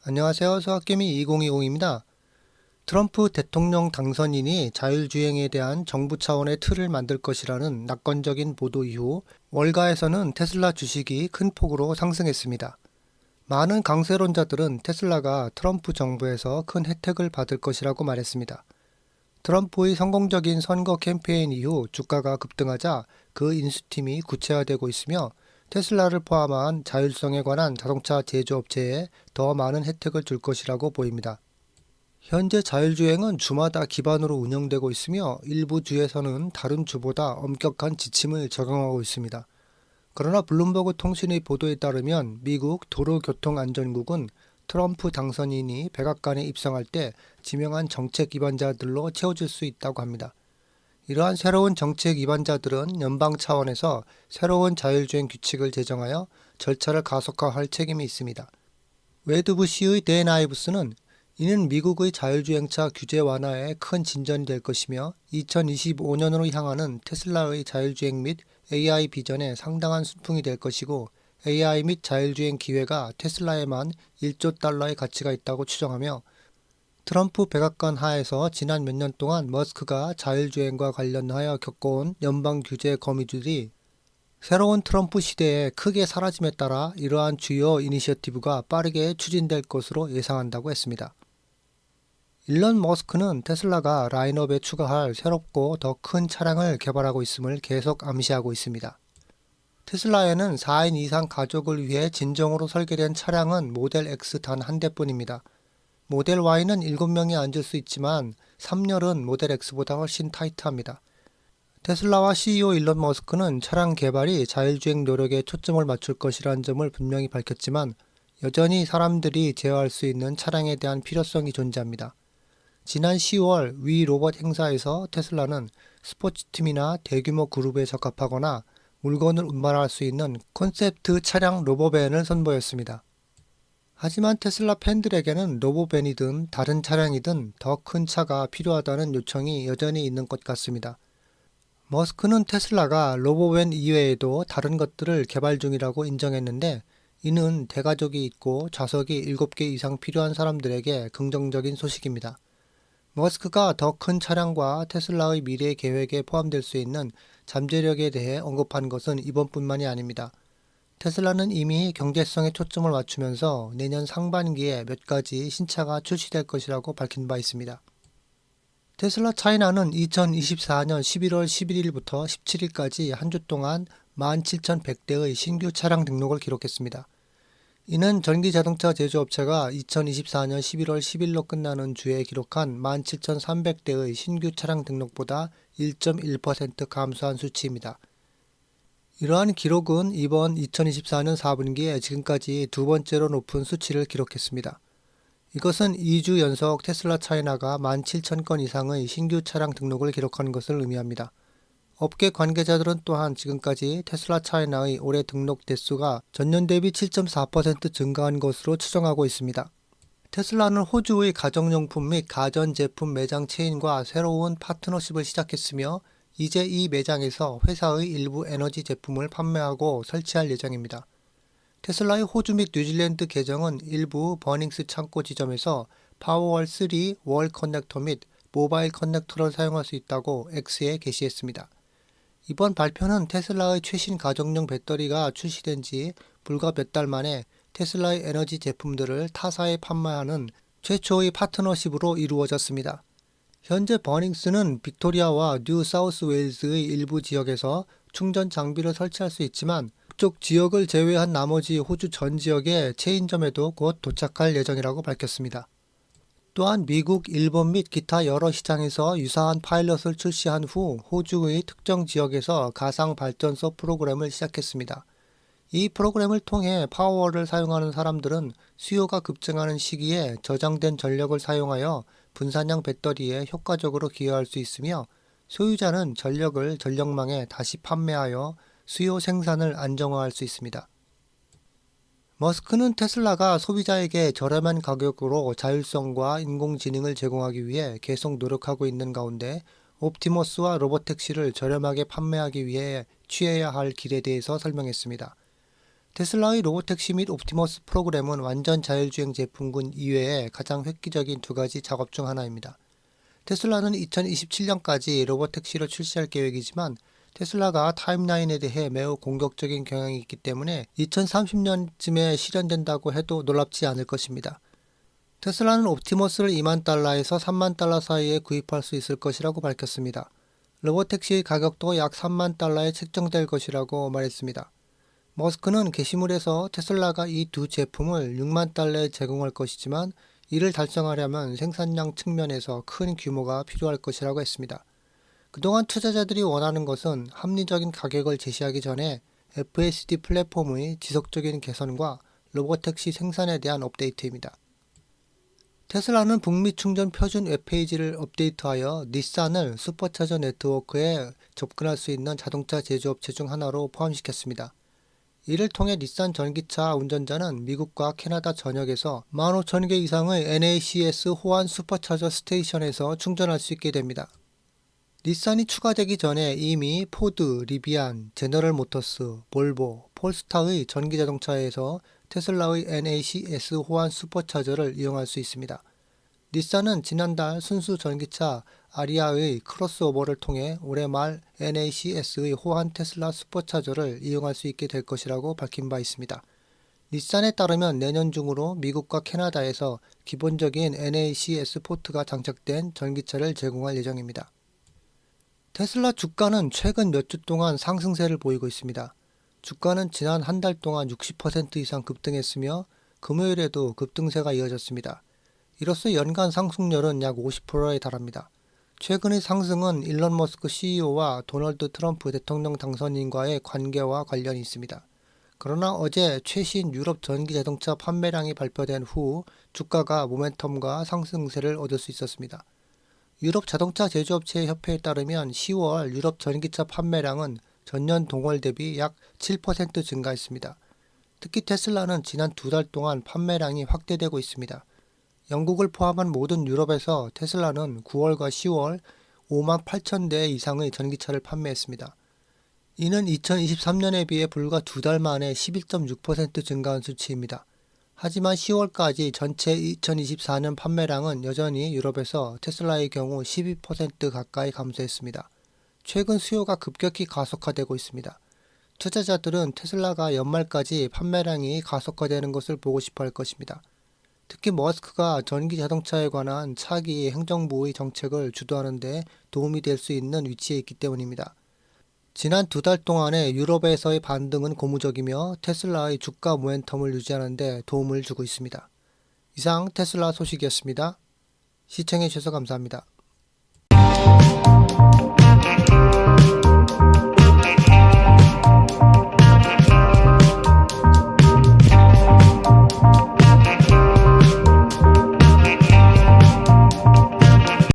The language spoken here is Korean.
안녕하세요. 수학개미 2020입니다. 트럼프 대통령 당선인이 자율주행에 대한 정부 차원의 틀을 만들 것이라는 낙관적인 보도 이후 월가에서는 테슬라 주식이 큰 폭으로 상승했습니다. 많은 강세론자들은 테슬라가 트럼프 정부에서 큰 혜택을 받을 것이라고 말했습니다. 트럼프의 성공적인 선거 캠페인 이후 주가가 급등하자 그 인수팀이 구체화되고 있으며 테슬라를 포함한 자율성에 관한 자동차 제조업체에 더 많은 혜택을 줄 것이라고 보입니다. 현재 자율주행은 주마다 기반으로 운영되고 있으며 일부 주에서는 다른 주보다 엄격한 지침을 적용하고 있습니다. 그러나 블룸버그 통신의 보도에 따르면 미국 도로교통안전국은 트럼프 당선인이 백악관에 입성할 때 지명한 정책 위반자들로 채워질 수 있다고 합니다. 이러한 새로운 정책 위반자들은 연방 차원에서 새로운 자율주행 규칙을 제정하여 절차를 가속화할 책임이 있습니다. 웨드 부시의 댄 아이브스는 이는 미국의 자율주행차 규제 완화에 큰 진전이 될 것이며 2025년으로 향하는 테슬라의 자율주행 및 AI 비전에 상당한 순풍이 될 것이고 AI 및 자율주행 기회가 테슬라에만 1조 달러의 가치가 있다고 추정하며 트럼프 백악관 하에서 지난 몇 년 동안 머스크가 자율주행과 관련하여 겪어온 연방 규제 거미줄이 새로운 트럼프 시대에 크게 사라짐에 따라 이러한 주요 이니셔티브가 빠르게 추진될 것으로 예상한다고 했습니다. 일론 머스크는 테슬라가 라인업에 추가할 새롭고 더 큰 차량을 개발하고 있음을 계속 암시하고 있습니다. 테슬라에는 4인 이상 가족을 위해 진정으로 설계된 차량은 모델 X 단 한 대뿐입니다. 모델 Y는 7명이 앉을 수 있지만 3열은 모델 X보다 훨씬 타이트합니다. 테슬라와 CEO 일론 머스크는 차량 개발이 자율주행 노력에 초점을 맞출 것이라는 점을 분명히 밝혔지만 여전히 사람들이 제어할 수 있는 차량에 대한 필요성이 존재합니다. 지난 10월 위 로봇 행사에서 테슬라는 스포츠팀이나 대규모 그룹에 적합하거나 물건을 운반할 수 있는 콘셉트 차량 로보밴을 선보였습니다. 하지만 테슬라 팬들에게는 로보밴이든 다른 차량이든 더 큰 차가 필요하다는 요청이 여전히 있는 것 같습니다. 머스크는 테슬라가 로보밴 이외에도 다른 것들을 개발 중이라고 인정했는데 이는 대가족이 있고 좌석이 7개 이상 필요한 사람들에게 긍정적인 소식입니다. 머스크가 더 큰 차량과 테슬라의 미래 계획에 포함될 수 있는 잠재력에 대해 언급한 것은 이번뿐만이 아닙니다. 테슬라는 이미 경제성에 초점을 맞추면서 내년 상반기에 몇 가지 신차가 출시될 것이라고 밝힌 바 있습니다. 테슬라 차이나는 2024년 11월 11일부터 17일까지 한 주 동안 17,100대의 신규 차량 등록을 기록했습니다. 이는 전기자동차 제조업체가 2024년 11월 10일로 끝나는 주에 기록한 17,300대의 신규 차량 등록보다 1.1% 감소한 수치입니다. 이러한 기록은 이번 2024년 4분기에 지금까지 두 번째로 높은 수치를 기록했습니다. 이것은 2주 연속 테슬라 차이나가 17,000건 이상의 신규 차량 등록을 기록한 것을 의미합니다. 업계 관계자들은 또한 지금까지 테슬라 차이나의 올해 등록 대수가 전년 대비 7.4% 증가한 것으로 추정하고 있습니다. 테슬라는 호주의 가정용품 및 가전제품 매장 체인과 새로운 파트너십을 시작했으며 이제 이 매장에서 회사의 일부 에너지 제품을 판매하고 설치할 예정입니다. 테슬라의 호주 및 뉴질랜드 계정은 일부 버닝스 창고 지점에서 파워월 3 월 커넥터 및 모바일 커넥터를 사용할 수 있다고 X에 게시했습니다. 이번 발표는 테슬라의 최신 가정용 배터리가 출시된 지 불과 몇 달 만에 테슬라의 에너지 제품들을 타사에 판매하는 최초의 파트너십으로 이루어졌습니다. 현재 버닝스는 빅토리아와 뉴 사우스 웨일즈의 일부 지역에서 충전 장비를 설치할 수 있지만 북쪽 지역을 제외한 나머지 호주 전 지역의 체인점에도 곧 도착할 예정이라고 밝혔습니다. 또한 미국, 일본 및 기타 여러 시장에서 유사한 파일럿을 출시한 후 호주의 특정 지역에서 가상 발전소 프로그램을 시작했습니다. 이 프로그램을 통해 파워월을 사용하는 사람들은 수요가 급증하는 시기에 저장된 전력을 사용하여 분산형 배터리에 효과적으로 기여할 수 있으며 소유자는 전력을 전력망에 다시 판매하여 수요 생산을 안정화할 수 있습니다. 머스크는 테슬라가 소비자에게 저렴한 가격으로 자율성과 인공지능을 제공하기 위해 계속 노력하고 있는 가운데 옵티머스와 로보택시를 저렴하게 판매하기 위해 취해야 할 길에 대해서 설명했습니다. 테슬라의 로보택시 및 옵티머스 프로그램은 완전 자율주행 제품군 이외에 가장 획기적인 두 가지 작업 중 하나입니다. 테슬라는 2027년까지 로보택시를 출시할 계획이지만 테슬라가 타임라인에 대해 매우 공격적인 경향이 있기 때문에 2030년쯤에 실현된다고 해도 놀랍지 않을 것입니다. 테슬라는 옵티머스를 2만 달러에서 3만 달러 사이에 구입할 수 있을 것이라고 밝혔습니다. 로보택시의 가격도 약 3만 달러에 책정될 것이라고 말했습니다. 머스크는 게시물에서 테슬라가 이 두 제품을 6만 달러에 제공할 것이지만 이를 달성하려면 생산량 측면에서 큰 규모가 필요할 것이라고 했습니다. 그동안 투자자들이 원하는 것은 합리적인 가격을 제시하기 전에 FSD 플랫폼의 지속적인 개선과 로보택시 생산에 대한 업데이트입니다. 테슬라는 북미 충전 표준 웹페이지를 업데이트하여 닛산을 슈퍼차저 네트워크에 접근할 수 있는 자동차 제조업체 중 하나로 포함시켰습니다. 이를 통해 닛산 전기차 운전자는 미국과 캐나다 전역에서 15,000개 이상의 NACS 호환 슈퍼차저 스테이션에서 충전할 수 있게 됩니다. 닛산이 추가되기 전에 이미 포드, 리비안, 제너럴 모터스, 볼보, 폴스타의 전기자동차에서 테슬라의 NACS 호환 슈퍼차저를 이용할 수 있습니다. 닛산은 지난달 순수 전기차 아리아의 크로스오버를 통해 올해 말 NACS의 호환 테슬라 슈퍼차저를 이용할 수 있게 될 것이라고 밝힌 바 있습니다. 닛산에 따르면 내년 중으로 미국과 캐나다에서 기본적인 NACS 포트가 장착된 전기차를 제공할 예정입니다. 테슬라 주가는 최근 몇 주 동안 상승세를 보이고 있습니다. 주가는 지난 한 달 동안 60% 이상 급등했으며 금요일에도 급등세가 이어졌습니다. 이로써 연간 상승률은 약 50%에 달합니다. 최근의 상승은 일론 머스크 CEO와 도널드 트럼프 대통령 당선인과의 관계와 관련이 있습니다. 그러나 어제 최신 유럽 전기 자동차 판매량이 발표된 후 주가가 모멘텀과 상승세를 얻을 수 있었습니다. 유럽 자동차 제조업체 협회에 따르면 10월 유럽 전기차 판매량은 전년 동월 대비 약 7% 증가했습니다. 특히 테슬라는 지난 두 달 동안 판매량이 확대되고 있습니다. 영국을 포함한 모든 유럽에서 테슬라는 9월과 10월 5만 8천 대 이상의 전기차를 판매했습니다. 이는 2023년에 비해 불과 두 달 만에 11.6% 증가한 수치입니다. 하지만 10월까지 전체 2024년 판매량은 여전히 유럽에서 테슬라의 경우 12% 가까이 감소했습니다. 최근 수요가 급격히 가속화되고 있습니다. 투자자들은 테슬라가 연말까지 판매량이 가속화되는 것을 보고 싶어 할 것입니다. 특히 머스크가 전기 자동차에 관한 차기 행정부의 정책을 주도하는 데 도움이 될 수 있는 위치에 있기 때문입니다. 지난 두 달 동안의 유럽에서의 반등은 고무적이며 테슬라의 주가 모멘텀을 유지하는 데 도움을 주고 있습니다. 이상 테슬라 소식이었습니다. 시청해 주셔서 감사합니다.